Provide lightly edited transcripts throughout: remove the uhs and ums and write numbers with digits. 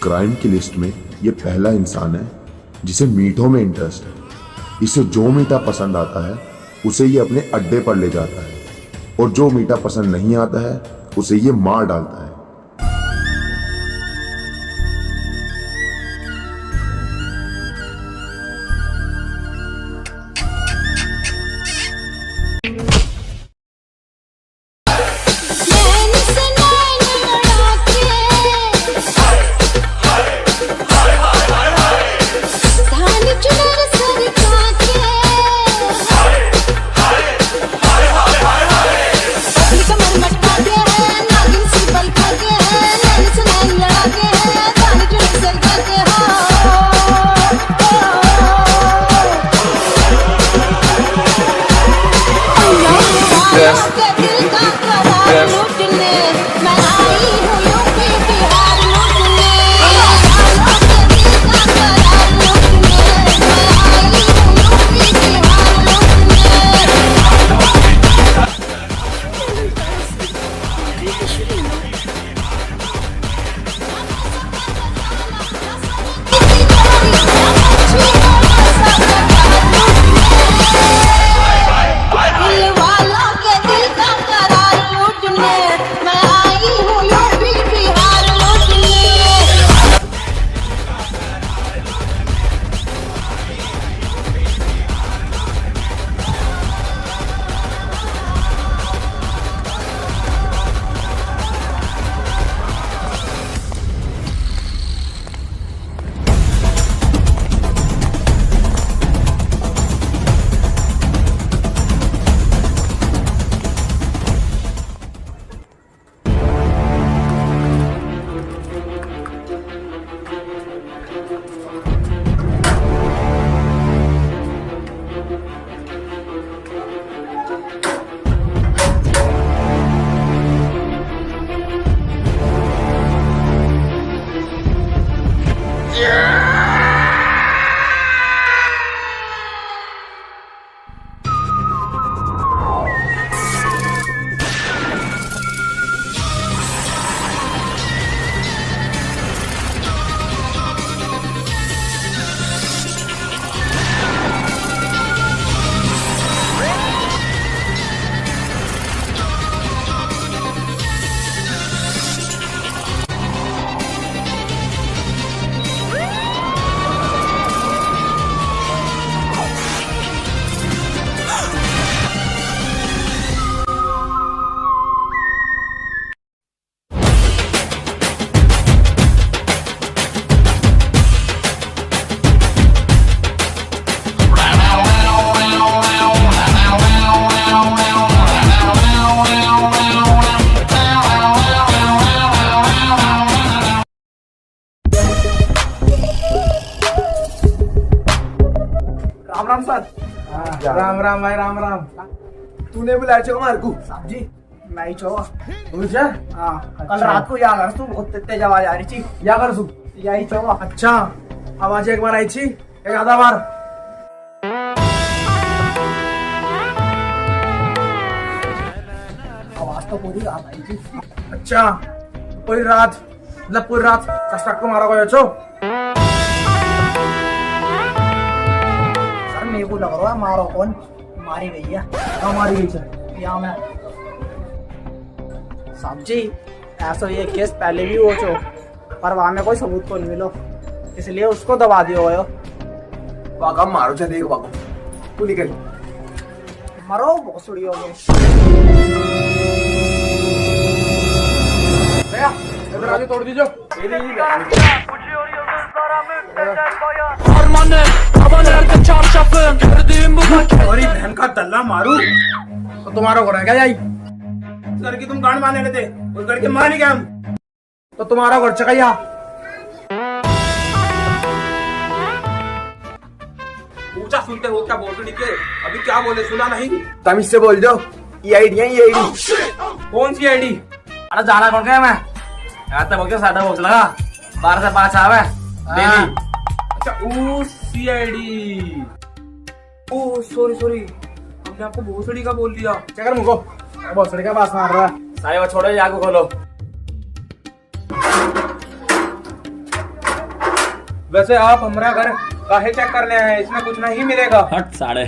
Crime की list में ये पहला इंसान है जिसे मीठों में इंटरेस्ट है। इसे जो मीठा पसंद आता है उसे ये अपने अड्डे पर ले जाता है और जो मीठा पसंद नहीं आता है उसे ये मार डालता है। राम राम सर। राम राम भाई, राम राम। तूने बुलाया छो हमारे को? साहब जी मैं ही छो। मुझे कल रात को या कर तू बहुत तेज आवाज आ रही थी। या कर सु यही छो। अच्छा आवाज एक बार आई थी, एक आधा बार। आवाज तो पूरी रात आई थी। अच्छा पूरी रात, मतलब पूरी रात कस्टक को मारा गया छो? सर मेरे को लग रहा है मारो कौन मारी गई है। कहाँ मारी गई छे? यहाँ में साहब जी ऐसा ये केस पहले भी हो चो पर वहां में कोई सबूत को नहीं मिलो, इसलिए उसको दबा दियो हो। वाका मारो छे, देख वाको तू निकल। मरो बहुत सुड़ी हो गई। इधर आगे तोड़ दीजिए। और बहन का तल्ला मारू तो तुम्हारा घोड़ा क्या जाई? सर की तुम गांड मारने थे, उस गड़ के मार नहीं गए हम तो तुम्हारा घर चकाइया। ऊंचा सुनते हो क्या बोल के? अभी क्या बोले सुना नहीं? तमीज से बोल दो। ये आईडी है, ये आईडी। कौन सी आईडी? अरे जाना कौन गया मैं यहाँ तक बोल साढ़े बोल लगा 12 से 5 आवे डेली। अच्छा ओ सीआईडी। ओ सॉरी सॉरी, हमने आपको भोसड़ी का बोल दिया। चकर मुको भोसड़ी का बात मार रहा है। सारे वो छोड़ो, आगो खोलो। वैसे आप हमारा घर काहे चेक करने आए हैं? इसमें कुछ नहीं मिलेगा। हट साढ़े।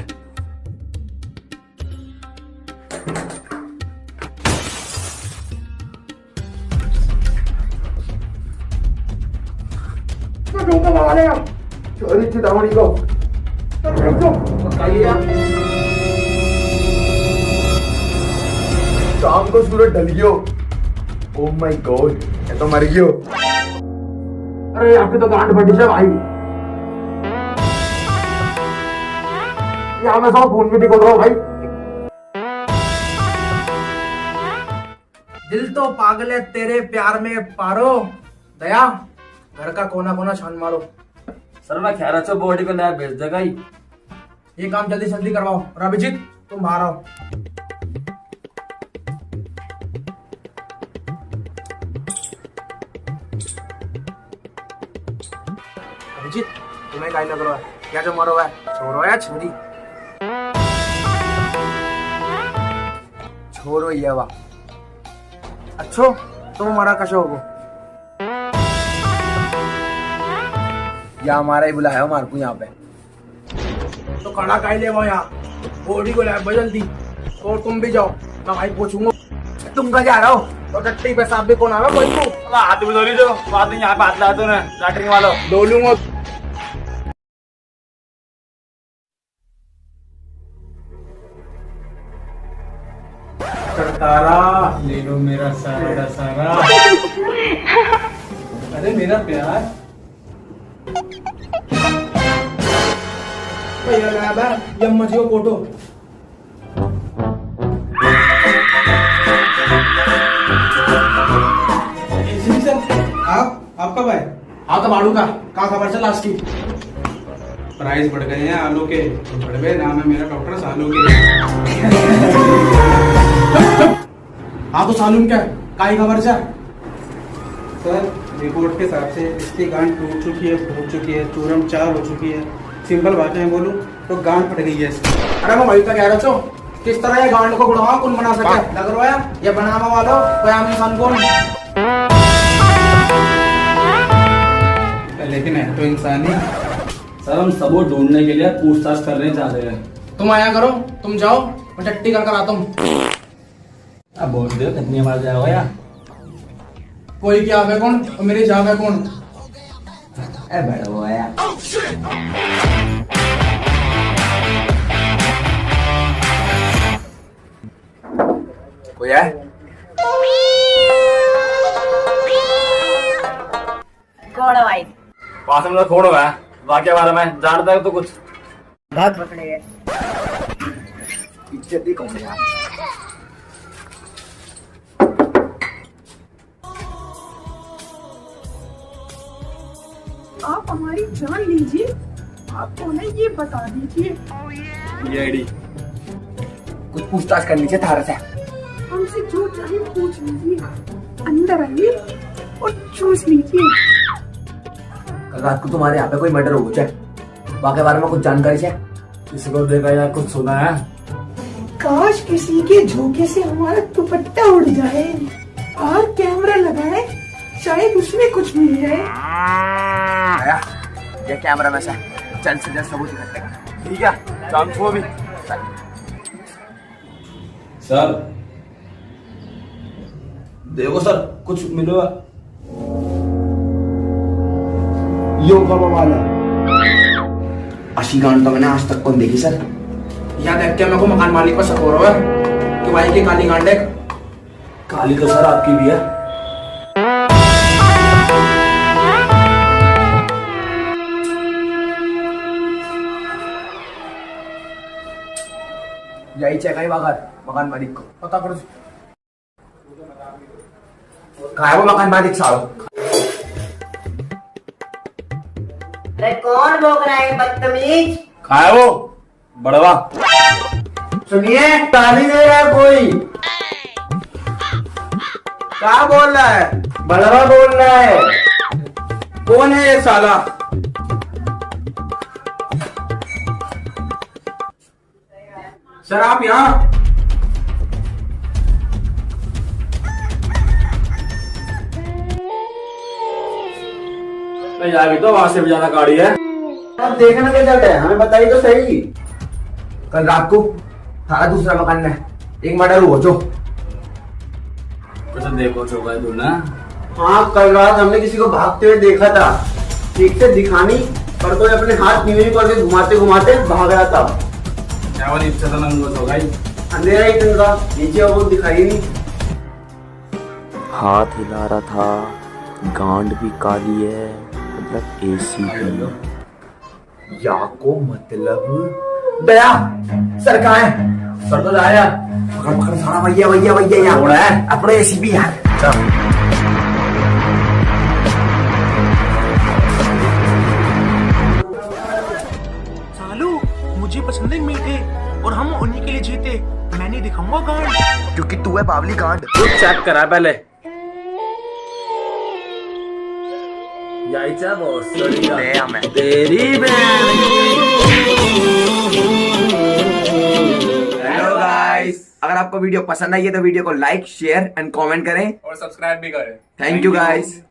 चोरी चितामणी को शाम को सूरज ढल गयो। ओह माय गॉड, ये तो मर गयो। अरे यहाँ पे तो गांड फटी है भाई। यहाँ मैं सब फोन में दिखा रहा हूँ भाई। दिल तो पागल है तेरे प्यार में पारो। दया, घर का कोना कोना छान मारो। सर मैं कह रहा था बॉडी को नया भेज देगा ही। ये काम जल्दी जल्दी करवाओ। और अभिजीत तुम बाहर आओ। अभिजीत तुम्हें काय लग रहा है? क्या जो मरो है, छोरो या छोरी? छोरो ये वा। अच्छो तुम हमारा कशो हो या हमारा ही बुलाया हमारे को यहाँ पे। तो खड़ा काहे ले वो यहाँ? बॉडी को लाए जल्दी। और तुम भी जाओ, मैं भाई पूछूंगा तुम कहाँ जा रहे हो? तो टट्टी पे साहब भी कौन आवे कोई को? हाथ भी धोली जो बात नहीं, यहाँ पे हाथ ला दो ना लैटरिन वालों। धो लूंगा। तारा ले लो मेरा सारा का सारा। अरे मेरा प्यार। ये मछली को फोटो। आप कब आए? हाँ तो बाड़ू का खबर चल आज की? प्राइस बढ़ गए हैं आलू के। बढ़ गए, नाम है मेरा डॉक्टर सालू के। हाँ तो सालून क्या काई खबर से? सर रिपोर्ट के हिसाब से इसकी गांठ टूट चुकी है, फूट चुकी है, चूरम चार हो चुकी है। सिंपल बातें में बोलूं तो गांठ फट गई है इसकी। अरे मैं वही तो कह रहा हूँ, किस तरह ये गांड को गुड़ावा कौन बना सके? लग रहा है ये बनावा वालों कोई आम इंसान कौन? लेकिन है तो इंसान ही। सर हम सबूत ढूंढने के लिए पूछताछ करने जा रहे हैं। तुम आया करो, तुम जाओ, मैं टट्टी कर आता हूँ। अब बहुत देर कितनी बार जाओ यार? कोई क्या आवे कौन और मेरी जावे कौन? अरे बैठो हुआ यार। कोई है? कौन है भाई? पास में तो खोड़ हुआ है, वाक्य बारे में जानता है तो कुछ। भाग पकड़े गए। इज्जत ही कौन है यार? आप हमारी जान लीजिए, आप कौन है ये बता दीजिए। ये आईडी कुछ पूछताछ करनी चाहिए थारे से। हमसे जो चाहे पूछ लीजिए, अंदर आइए और चूस लीजिए। कल रात को तुम्हारे यहाँ पे कोई मर्डर हो जाए, बाकी बारे में कुछ जानकारी है? किसी को देखा या कुछ सुना है? काश किसी के झोंके से हमारा दुपट्टा उड़ जाए और कैमरा लगाए, शायद उसमें कुछ मिल जाए। आया ये कैमरा में से जल्द से जल्द सबूत इकट्ठे कर। ठीक है चांस हो भी। सर देखो सर कुछ मिलो। यो का बवाल है। अशी गांड तो मैंने आज तक कौन देखी सर? यहाँ देख के मेरे को मकान मालिक पर शक हो रहा है कि भाई की काली गांड है। काली तो सर आपकी भी है। यही चेक आई बाहर मकान मालिक को पता करो। कहा है वो मकान मालिक सालो? अरे कौन भोग रहा है बदतमीज? खाया वो बड़वा। सुनिए ताली दे रहा है कोई। क्या बोल रहा है? बड़वा बोल रहा है। कौन है ये साला? सर आप यहाँ? यार तो वहां से भी ज्यादा गाड़ी है। अब देखना क्या चल रहा है, हमें बताइए तो सही। कल रात को थारा दूसरा मकान में एक मर्डर हुआ जो। तो देखो चौका तू ना। हाँ, कल रात हमने किसी को भागते हुए देखा था, ठीक से दिखानी, पर कोई अपने हाथ नीचे करके घुमाते घुमाते भाग रहा था। क्या वाली इच्छा था ना वो चौका ही। अंधेरा ही दिन का, नीचे वो दिखाई नहीं। हाथ हिला रहा था, गांड भी काली है, मतलब एसी भी। या को मतलब दया सर कहाँ है? सर तो जा यार। पकड़ पकड़ सारा भैया भैया भैया यहाँ हो रहा है अपने एसीपी यार। सालू मुझे पसंद है मीठे और हम उन्हीं के लिए जीते। मैं नहीं दिखाऊंगा गांड, क्योंकि तू है बावली गांड। तू चेक करा पहले। याईचा बॉस तेरी बहन। हेलो गाइस, अगर आपको वीडियो पसंद आई है तो वीडियो को लाइक शेयर एंड कमेंट करें और सब्सक्राइब भी करें। Thank you guys.